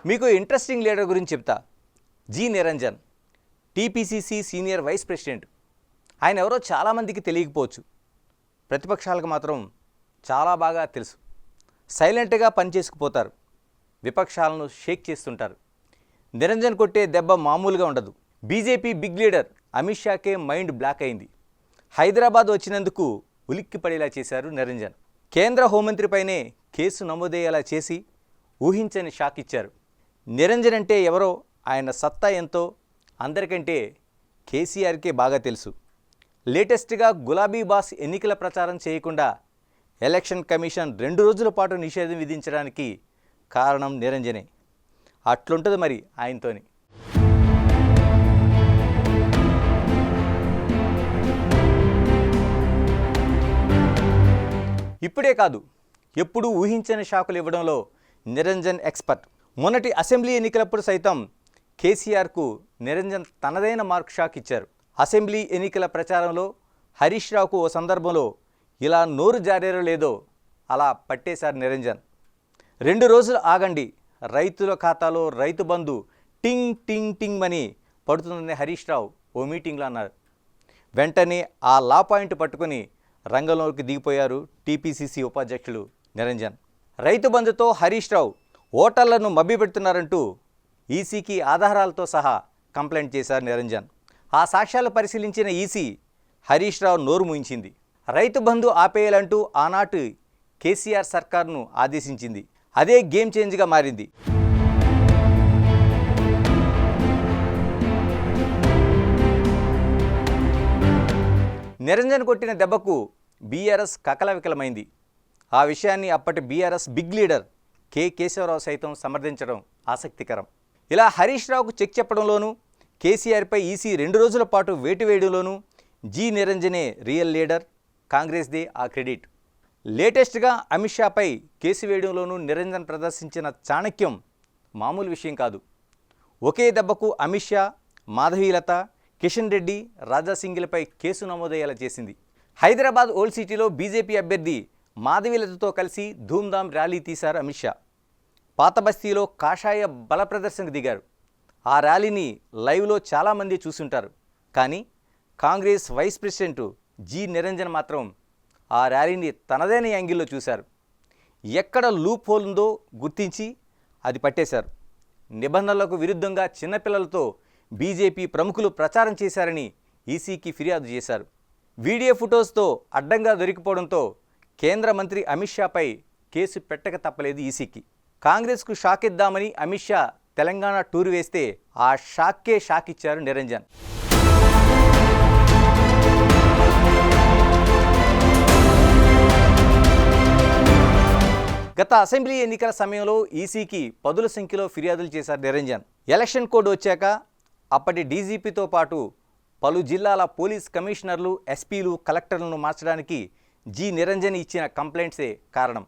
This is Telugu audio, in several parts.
మీకు ఇంట్రెస్టింగ్ లీడర్ గురించి చెప్తా. G Niranjan, TPCC senior vice president. ఆయన ఎవరో చాలామందికి తెలియకపోవచ్చు, ప్రతిపక్షాలకు మాత్రం చాలా బాగా తెలుసు. సైలెంట్గా పనిచేసుకుపోతారు, విపక్షాలను షేక్ చేస్తుంటారు. నిరంజన్ కొట్టే దెబ్బ మామూలుగా ఉండదు. బీజేపీ బిగ్ లీడర్ అమిత్ షాకే మైండ్ బ్లాక్ అయింది. హైదరాబాద్ వచ్చినందుకు ఉలిక్కి పడేలా చేశారు నిరంజన్. కేంద్ర హోంమంత్రిపైనే కేసు నమోదయ్యేలా చేసి ఊహించని షాక్ ఇచ్చారు. నిరంజన్ అంటే ఎవరో, ఆయన సత్తా ఎంతో అందరికంటే కేసీఆర్కే బాగా తెలుసు. లేటెస్ట్గా గులాబీ బాస్ ఎన్నికల ప్రచారం చేయకుండా ఎలక్షన్ కమిషన్ 2 రోజుల పాటు నిషేధం విధించడానికి కారణం నిరంజనే. అట్లుంటుంది మరి ఆయనతోని. ఇప్పుడే కాదు, ఎప్పుడూ ఊహించని షాకులు ఇవ్వడంలో నిరంజన్ ఎక్స్పర్ట్. మొన్నటి అసెంబ్లీ ఎన్నికలప్పుడు సైతం కేసీఆర్కు నిరంజన్ తనదైన మార్క్ షాక్ ఇచ్చారు. అసెంబ్లీ ఎన్నికల ప్రచారంలో హరీష్ రావుకు ఓ సందర్భంలో ఇలా నోరు జారేరో లేదో అలా పట్టేశారు నిరంజన్. 2 రోజులు ఆగండి, రైతుల ఖాతాలో రైతు బంధు టింగ్ టింగ్ టింగ్ అని పడుతుందని హరీష్ రావు ఓ మీటింగ్లో అన్నారు. వెంటనే ఆ లా పాయింట్ పట్టుకుని రంగంలోకి దిగిపోయారు టీపీసీసీ ఉపాధ్యక్షులు నిరంజన్. రైతు బంధుతో హరీష్ రావు ఓటర్లను మభ్యపెడుతున్నారంటూ ఈసీకి ఆధారాలతో సహా కంప్లైంట్ చేశారు నిరంజన్. ఆ సాక్ష్యాలు పరిశీలించిన ఈసీ హరీష్ రావు నోరు మూయించింది. రైతు బంధు ఆపేయాలంటూ ఆనాటి కేసీఆర్ సర్కార్ను ఆదేశించింది. అదే గేమ్ చేంజ్గా మారింది. నిరంజన్ కొట్టిన దెబ్బకు బీఆర్ఎస్ కకలవికలమైంది. ఆ విషయాన్ని అప్పటి BRS big leader K Keshava Rao సైతం సమర్థించడం ఆసక్తికరం. ఇలా హరీష్ రావుకు చెక్ చెప్పడంలోనూ, కేసీఆర్పై ఈసీ 2 రోజుల పాటు వేటు వేయడంలోనూ జి నిరంజనే రియల్ లీడర్, కాంగ్రెస్దే ఆ క్రెడిట్. లేటెస్ట్గా అమిత్ షాపై కేసు వేయడంలోనూ నిరంజన్ ప్రదర్శించిన చాణక్యం మామూలు విషయం కాదు. ఒకే దెబ్బకు అమిత్ షా, మాధవీలత, కిషన్ రెడ్డి, రాజాసింగిలపై కేసు నమోదయ్యేలా చేసింది. హైదరాబాద్ ఓల్డ్ సిటీలో బీజేపీ అభ్యర్థి మాధవీలతతో కలిసి ధూమ్ధామ్ ర్యాలీ తీశారు అమిత్ షా. పాత బస్తీలో కాషాయ బల ప్రదర్శనకు దిగారు. ఆ ర్యాలీని లైవ్లో చాలామంది చూసుంటారు. కానీ Congress vice president G Niranjan మాత్రం ఆ ర్యాలీని తనదైన యాంగిల్లో చూశారు. ఎక్కడ లూప్ హోల్ ఉందో గుర్తించి అది పట్టేశారు. నిబంధనలకు విరుద్ధంగా చిన్నపిల్లలతో బీజేపీ ప్రముఖులు ప్రచారం చేశారని ఈసీకి ఫిర్యాదు చేశారు. వీడియో ఫొటోస్తో అడ్డంగా దొరికిపోవడంతో కేంద్ర మంత్రి అమిత్ షాపై కేసు పెట్టక తప్పలేదు ఈసీకి. కాంగ్రెస్కు షాక్ ఇద్దామని అమిత్ షా తెలంగాణ టూర్ వేస్తే ఆ షాక్కే షాక్ ఇచ్చారు నిరంజన్. గత అసెంబ్లీ ఎన్నికల సమయంలో ఈసీకి పదుల సంఖ్యలో ఫిర్యాదులు చేశారు నిరంజన్. ఎలక్షన్ కోడ్ వచ్చాక అప్పటి డీజీపీతో పాటు పలు జిల్లాల పోలీస్ కమిషనర్లు, ఎస్పీలు, కలెక్టర్లను మార్చడానికి జి నిరంజన్ ఇచ్చిన కంప్లైంట్సే కారణం.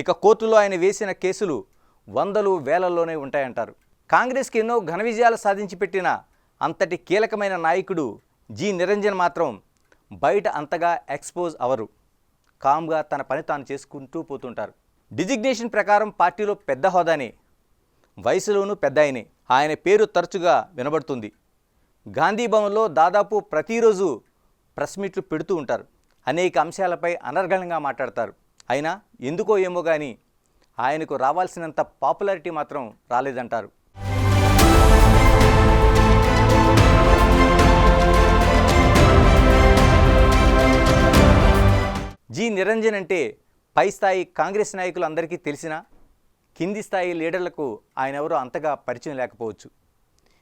ఇక కోర్టులో ఆయన వేసిన కేసులు వందలు వేలల్లోనే ఉంటాయంటారు. కాంగ్రెస్కి ఎన్నో ఘన విజయాలు సాధించి పెట్టిన అంతటి కీలకమైన నాయకుడు జి నిరంజన్ మాత్రం బయట అంతగా ఎక్స్పోజ్ అవరు. కామ్గా తన పని తాను చేసుకుంటూ పోతుంటారు. డిజిగ్నేషన్ ప్రకారం పార్టీలో పెద్ద హోదానే, వయసులోనూ పెద్ద ఆయనే. ఆయన పేరు తరచుగా వినబడుతుంది. గాంధీ భవన్లో దాదాపు ప్రతిరోజు ప్రెస్ మీట్లు పెడుతూ ఉంటారు. అనేక అంశాలపై అనర్గళంగా మాట్లాడతారు. అయినా ఎందుకో ఏమో కానీ ఆయనకు రావాల్సినంత పాపులారిటీ మాత్రం రాలేదంటారు. జి నిరంజన్ అంటే పై స్థాయి కాంగ్రెస్ నాయకులు అందరికీ తెలిసినా కింది స్థాయి లీడర్లకు ఆయన ఎవరో అంతగా పరిచయం లేకపోవచ్చు.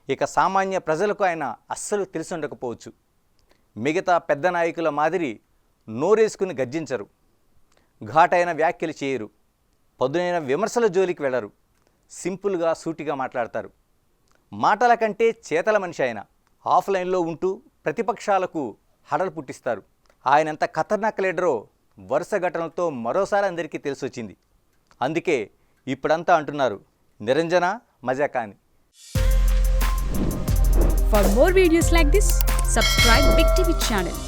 ఇక సామాన్య ప్రజలకు ఆయన అస్సలు తెలిసి ఉండకపోవచ్చు. మిగతా పెద్ద నాయకుల మాదిరి నోరేసుకుని గర్జించరు, ఘాటైన వ్యాఖ్యలు చేయరు, పదునైన విమర్శల జోలికి వెళ్ళరు. సింపుల్గా సూటిగా మాట్లాడతారు. మాటల కంటే చేతల మనిషి ఆయన. ఆఫ్లైన్లో ఉంటూ ప్రతిపక్షాలకు హడలు పుట్టిస్తారు. ఆయన ఎంత ఖతర్నాక్ లీడరో వరుస ఘటనలతో మరోసారి అందరికీ తెలిసొచ్చింది. అందుకే ఇప్పుడంతా అంటున్నారు నిరంజన మజాకా అని. For more videos like this, subscribe Big TV channel.